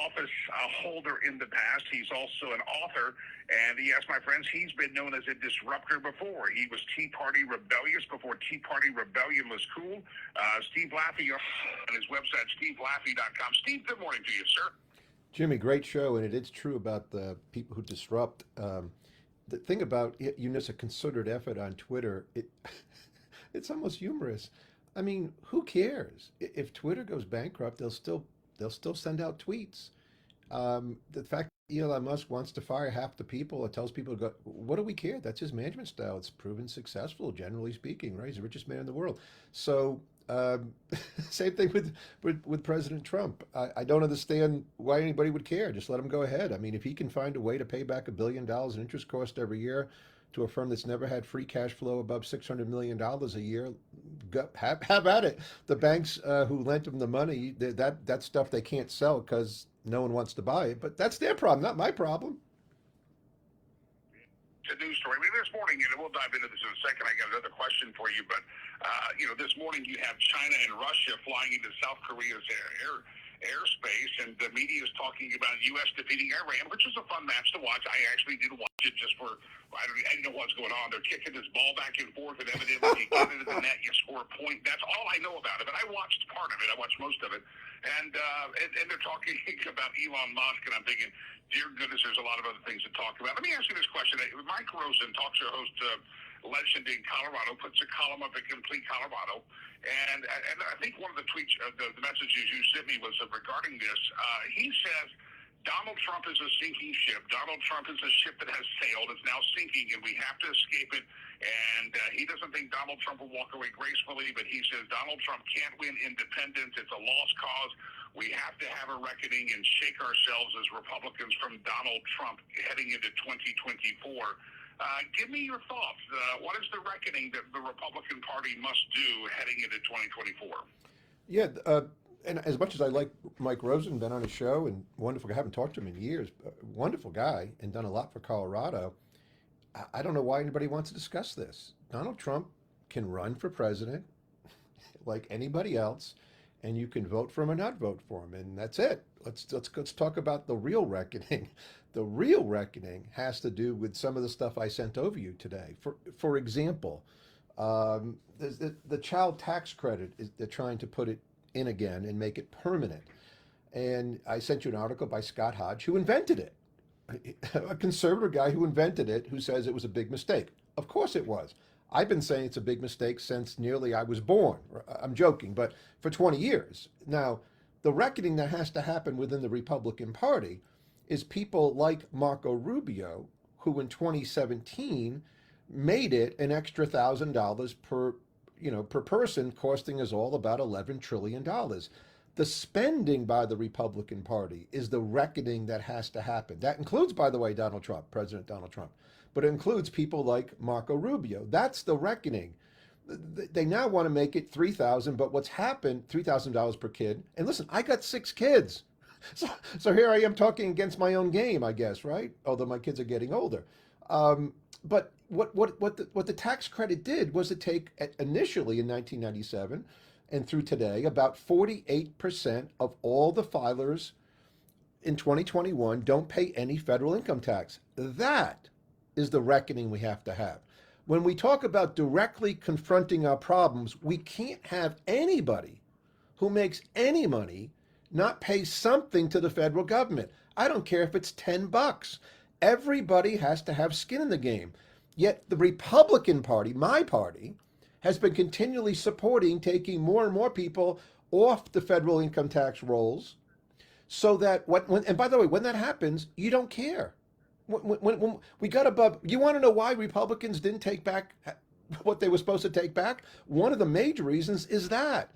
office holder in the past. He's also an author. And yes, my friends, he's been known as a disruptor before. He was Tea Party rebellious before Tea Party rebellion was cool. Steve Laffey on his website, stevelaffey.com. Steve, good morning to you, sir. Jimmy, great show, and it is true about the people who disrupt. The thing about it, a concerted effort on Twitter, it's almost humorous. I mean, who cares if Twitter goes bankrupt? They'll still send out tweets. The fact that Elon Musk wants to fire half the people, it tells people to go. What do we care? That's his management style. It's proven successful, generally speaking. Right? He's the richest man in the world. So same thing with President Trump. I don't understand why anybody would care. Just let him go ahead. I mean, if he can find a way to pay back $1 billion in interest cost every year to a firm that's never had free cash flow above $600 million a year, have at it. The banks who lent him the money, that stuff they can't sell because no one wants to buy it. But that's their problem, not my problem. A news story. I mean, this morning, we'll dive into this in a second. I got another question for you, but this morning you have China and Russia flying into South Korea's airspace, and the media is talking about U.S. defeating Iran, which is a fun match to watch. I actually did watch it just for I didn't know what's going on. They're kicking this ball back and forth, and evidently you get it in the net, you score a point. That's all I know about it. But I watched part of it. I watched most of it, and they're talking about Elon Musk, and I'm thinking, dear goodness, there's a lot of other things to talk about. Let me ask you this question. Mike Rosen, talk show host, legend in Colorado, puts a column up at Complete Colorado, and I think one of the tweets, the messages you sent me was regarding this. He says Donald Trump is a sinking ship. Donald Trump is a ship that has sailed. It's now sinking, and we have to escape it. And he doesn't think Donald Trump will walk away gracefully, but he says Donald Trump can't win independence. It's a lost cause. We have to have a reckoning and shake ourselves as Republicans from Donald Trump heading into 2024. Give me your thoughts. What is the reckoning that the Republican Party must do heading into 2024? Yeah, and as much as I like Mike Rosen, been on his show, and wonderful, I haven't talked to him in years, wonderful guy, and done a lot for Colorado. I don't know why anybody wants to discuss this. Donald Trump can run for president like anybody else, and you can vote for him or not vote for him, and that's it. Let's talk about the real reckoning. The real reckoning has to do with some of the stuff I sent over you today. For example, the child tax credit they're trying to put it in again and make it permanent. And I sent you an article by Scott Hodge, who invented it. A conservative guy who invented it, who says it was a big mistake. Of course it was. I've been saying it's a big mistake since nearly I was born. I'm joking, but for 20 years. Now, the reckoning that has to happen within the Republican Party is people like Marco Rubio, who in 2017 made it an extra $1,000 per person, costing us all about $11 trillion. The spending by the Republican Party is the reckoning that has to happen. That includes, by the way, Donald Trump, President Donald Trump, but it includes people like Marco Rubio. That's the reckoning. They now want to make it $3,000, but what's happened, $3,000 per kid. And listen, I got 6 kids. So here I am talking against my own game, I guess, right? Although my kids are getting older. But what the tax credit did was to take initially in 1997 and through today about 48% of all the filers in 2021 don't pay any federal income tax. That is the reckoning we have to have. When we talk about directly confronting our problems, we can't have anybody who makes any money not pay something to the federal government. I don't care if it's $10. Everybody has to have skin in the game. Yet the Republican Party, my party, has been continually supporting taking more and more people off the federal income tax rolls, so that and by the way, when that happens, you don't care. When we got above, you want to know why Republicans didn't take back what they were supposed to take back? One of the major reasons is that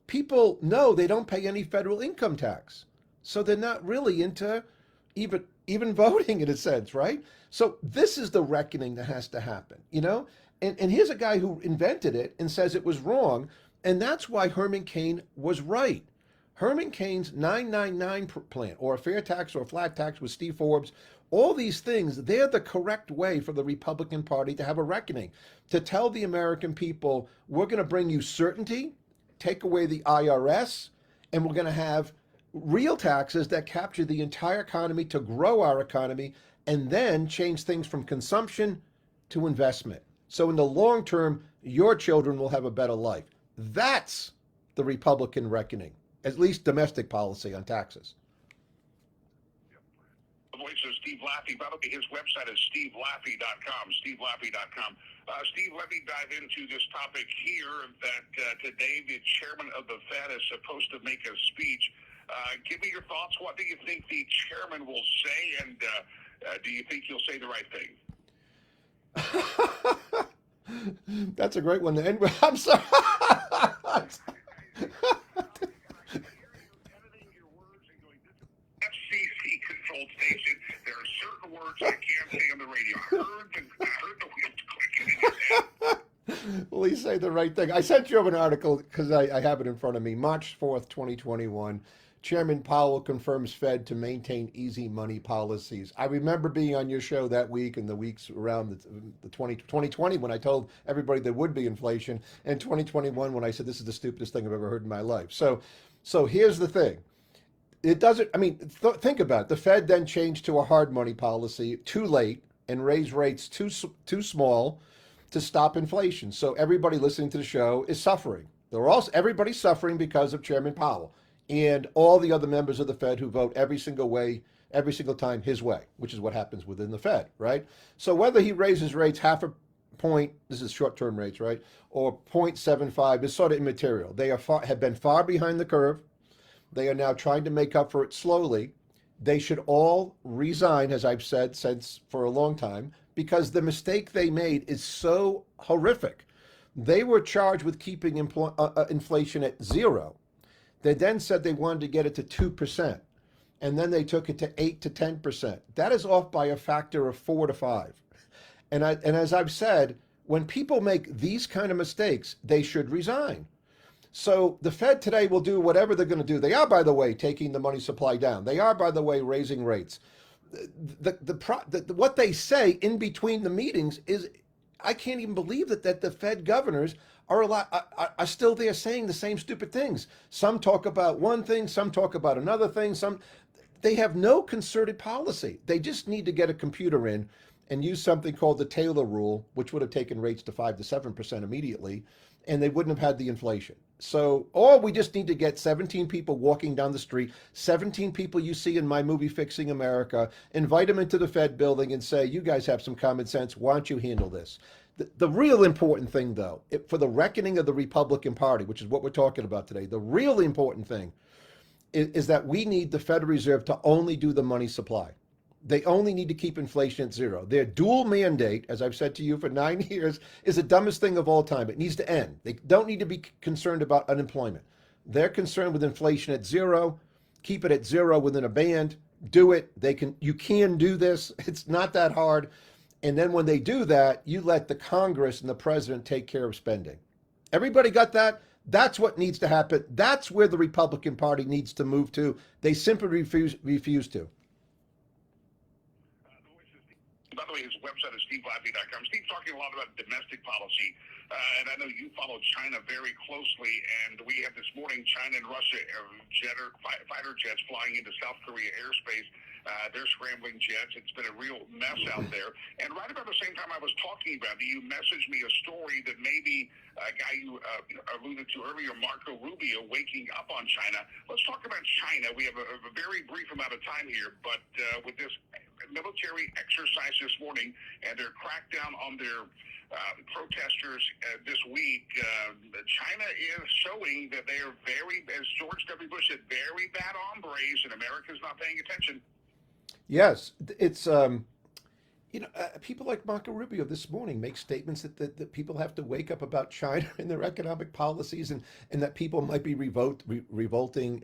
people know they don't pay any federal income tax, so they're not really into even voting in a sense, right? So this is the reckoning that has to happen, And here's a guy who invented it and says it was wrong, and that's why Herman Cain was right. Herman Cain's 999 plan, or a fair tax or a flat tax with Steve Forbes, all these things, they're the correct way for the Republican Party to have a reckoning, to tell the American people, we're going to bring you certainty, take away the IRS, and we're going to have real taxes that capture the entire economy to grow our economy and then change things from consumption to investment. So in the long term, your children will have a better life. That's the Republican reckoning, at least domestic policy on taxes. The voice of Steve Laffey. By the way, his website is stevelaffey.com, stevelaffey.com. Steve, let me dive into this topic here that today the chairman of the Fed is supposed to make a speech. Give me your thoughts. What do you think the chairman will say, and do you think he'll say the right thing? That's a great one to end with. I'm sorry. FCC controlled station. There are certain words I can't say on the radio. I heard the wheels clicking in your head. Please say the right thing. I sent you an article because I have it in front of me. March 4th, 2021. Chairman Powell confirms Fed to maintain easy money policies. I remember being on your show that week and the weeks around the 2020 when I told everybody there would be inflation, and 2021 when I said this is the stupidest thing I've ever heard in my life. So here's the thing. It doesn't, I mean, think about it. The Fed then changed to a hard money policy too late and raised rates too small to stop inflation. So everybody listening to the show is suffering. Everybody's suffering because of Chairman Powell and all the other members of the Fed who vote every single time his way, which is what happens within the Fed, right? So whether he raises rates half a point, this is short-term rates, right, or 0.75 is sort of immaterial. They have been far behind the curve. They are now trying to make up for it slowly. They should all resign, as I've said since for a long time, because the mistake they made is so horrific. They were charged with keeping inflation at zero. They then said they wanted to get it to 2%, and then they took it to 8 to 10%. That is off by a factor of 4 to 5. And as I've said, when people make these kind of mistakes, they should resign. So the Fed today will do whatever they're going to do. They are, by the way, taking the money supply down. They are, by the way, raising rates. What they say in between the meetings is, I can't even believe that the Fed governors are still there saying the same stupid things. Some talk about one thing, some talk about another thing. They have no concerted policy. They just need to get a computer in and use something called the Taylor rule, which would have taken rates to 5 to 7% immediately, and they wouldn't have had the inflation. So, or we just need to get 17 people walking down the street, 17 people you see in my movie Fixing America, invite them into the Fed building and say, you guys have some common sense, why don't you handle this? The real important thing, though, for the reckoning of the Republican Party, which is what we're talking about today, the really important thing is that we need the Federal Reserve to only do the money supply. They only need to keep inflation at zero. Their dual mandate, as I've said to you for 9 years, is the dumbest thing of all time. It needs to end. They don't need to be concerned about unemployment. They're concerned with inflation at zero. Keep it at zero within a band. Do it. You can do this. It's not that hard. And then when they do that, you let the Congress and the president take care of spending. Everybody got that? That's what needs to happen. That's where the Republican Party needs to move to. They simply refuse to. By the way, his website is stevelaffey.com. Steve's talking a lot about domestic policy, and I know you follow China very closely, and we have this morning China and Russia fighter jets flying into South Korea airspace. They're scrambling jets. It's been a real mess out there. And right about the same time I was talking about it, you messaged me a story that maybe a guy you alluded to earlier, Marco Rubio, waking up on China. Let's talk about China. We have a very brief amount of time here, but with this military exercise this morning and their crackdown on their protesters this week, China is showing that they are very, as George W. Bush said, very bad hombres, and America's not paying attention. Yes, it's people like Marco Rubio this morning make statements that people have to wake up about China and their economic policies, and that people might be revolting,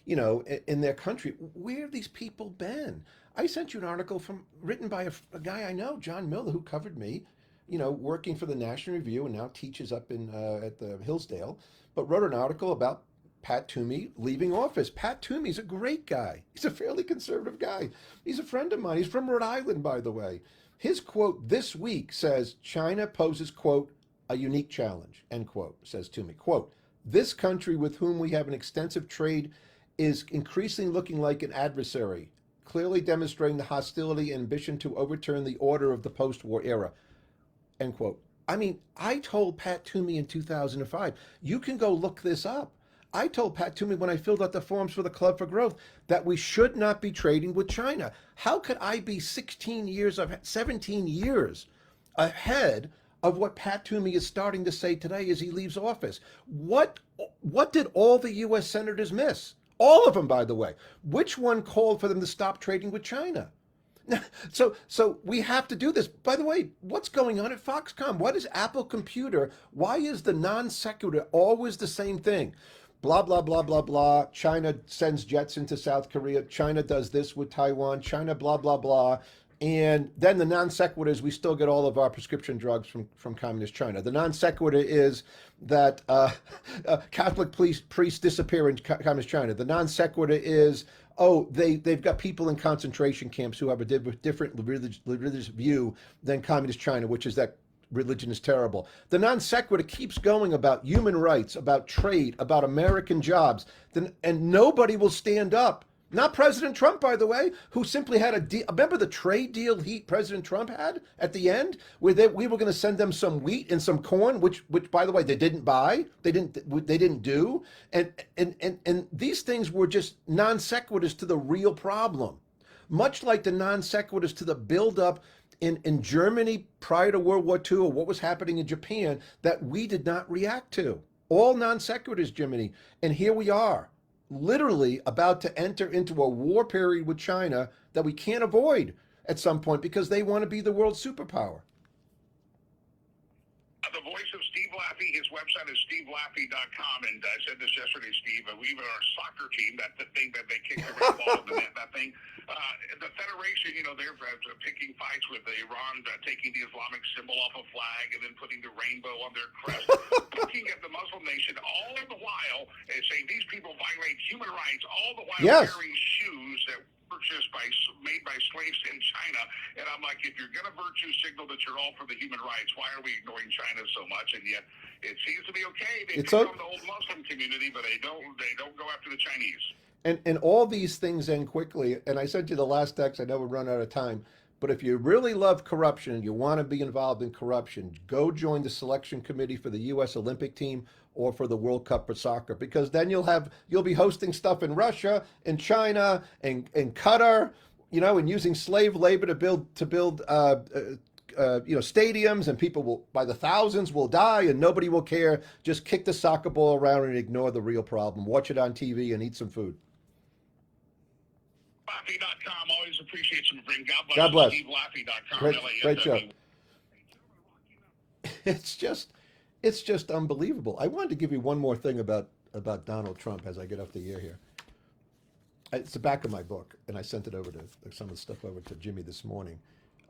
in their country. Where have these people been? I sent you an article written by a guy I know, John Miller, who covered me, working for the National Review and now teaches up at the Hillsdale, but wrote an article about Pat Toomey leaving office. Pat Toomey's a great guy. He's a fairly conservative guy. He's a friend of mine. He's from Rhode Island, by the way. His quote this week says, China poses, quote, a unique challenge, end quote, says Toomey. Quote, this country with whom we have an extensive trade is increasingly looking like an adversary, clearly demonstrating the hostility and ambition to overturn the order of the post-war era. End quote. I mean, I told Pat Toomey in 2005, you can go look this up. I told Pat Toomey when I filled out the forms for the Club for Growth that we should not be trading with China. How could I be 17 years ahead of what Pat Toomey is starting to say today as he leaves office? What did all the U.S. senators miss? All of them, by the way. Which one called for them to stop trading with China? So we have to do this. By the way, what's going on at Foxconn? What is Apple Computer? Why is the non sequitur always the same thing? Blah, blah, blah, blah, blah. China sends jets into South Korea. China does this with Taiwan. China, blah, blah, blah. And then the non sequitur is we still get all of our prescription drugs from communist China. The non sequitur is that Catholic priests disappear in communist China. The non sequitur is, oh, they've got people in concentration camps who have a different religious view than communist China, which is that religion is terrible. The non sequitur keeps going about human rights, about trade, about American jobs, and nobody will stand up. Not President Trump, by the way, who simply had a deal. Remember the trade deal President Trump had at the end, where we were going to send them some wheat and some corn, which by the way they didn't buy, they didn't do, and these things were just non sequiturs to the real problem, much like the non sequiturs to the buildup in Germany prior to World War II, or what was happening in Japan that we did not react to. All non sequiturs, Jiminy, and here we are, literally about to enter into a war period with China that we can't avoid at some point because they want to be the world superpower. The voice of Steve Laffey, his website is stevelaffey.com, and I said this yesterday, Steve, even our soccer team, the thing that they kicked the red ball in the net, that thing, the Federation, they're picking fights with Iran, taking the Islamic symbol off a flag and then putting the rainbow on their crest, looking at the Muslim nation all the while and saying these people violate human rights, all the while wearing shoes that purchased made by slaves in China. And I'm like, if you're going to virtue signal that you're all for the human rights, why are we ignoring China so much? And yet it seems to be okay. They pick on the old Muslim community, but they don't go after the Chinese. And all these things end quickly. And I sent you the last text. I know we're running out of time. But if you really love corruption and you want to be involved in corruption, go join the selection committee for the U.S. Olympic team or for the World Cup for soccer, because then you'll be hosting stuff in Russia and China and Qatar, and using slave labor to build stadiums, and people will, by the thousands, will die and nobody will care. Just kick the soccer ball around and ignore the real problem. Watch it on TV and eat some food. Laffey.com. Always appreciate some bring. God bless. SteveLaffey.com. Great show. It's just unbelievable. I wanted to give you one more thing about Donald Trump as I get off the air here. It's the back of my book, and I sent it over to some of the stuff over to Jimmy this morning.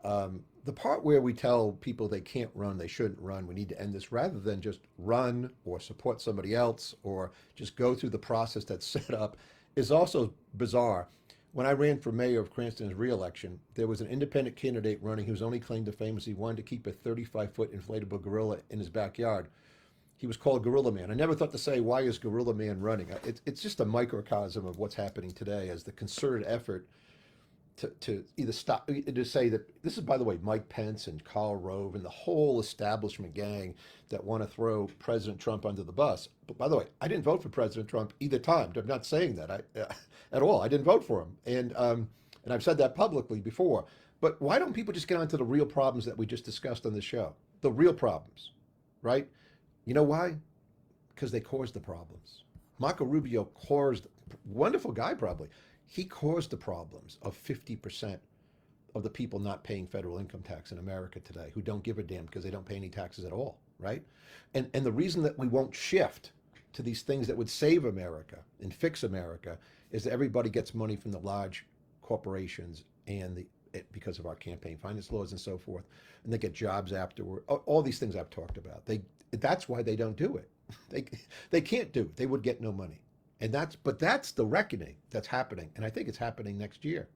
The part where we tell people they can't run, they shouldn't run, we need to end this, rather than just run or support somebody else or just go through the process that's set up, is also bizarre. When I ran for mayor of Cranston's re-election, there was an independent candidate running whose only claim to fame was he wanted to keep a 35-foot inflatable gorilla in his backyard. He was called Gorilla Man. I never thought to say, why is Gorilla Man running? It's just a microcosm of what's happening today as the concerted effort to either stop, to say that this is, by the way, Mike Pence and Karl Rove and the whole establishment gang that want to throw President Trump under the bus. But by the way, I didn't vote for President Trump either time. I'm not saying that at all. I didn't vote for him. And I've said that publicly before. But why don't people just get onto the real problems that we just discussed on the show? The real problems, right? You know why? Because they caused the problems. Marco Rubio caused, wonderful guy probably, he caused the problems of 50% of the people not paying federal income tax in America today, who don't give a damn because they don't pay any taxes at all, right? And the reason that we won't shift to these things that would save America and fix America is that everybody gets money from the large corporations and because of our campaign finance laws and so forth, and they get jobs afterward. All these things I've talked about. That's why they don't do it. They can't do it. They would get no money. But that's the reckoning that's happening. And I think it's happening next year.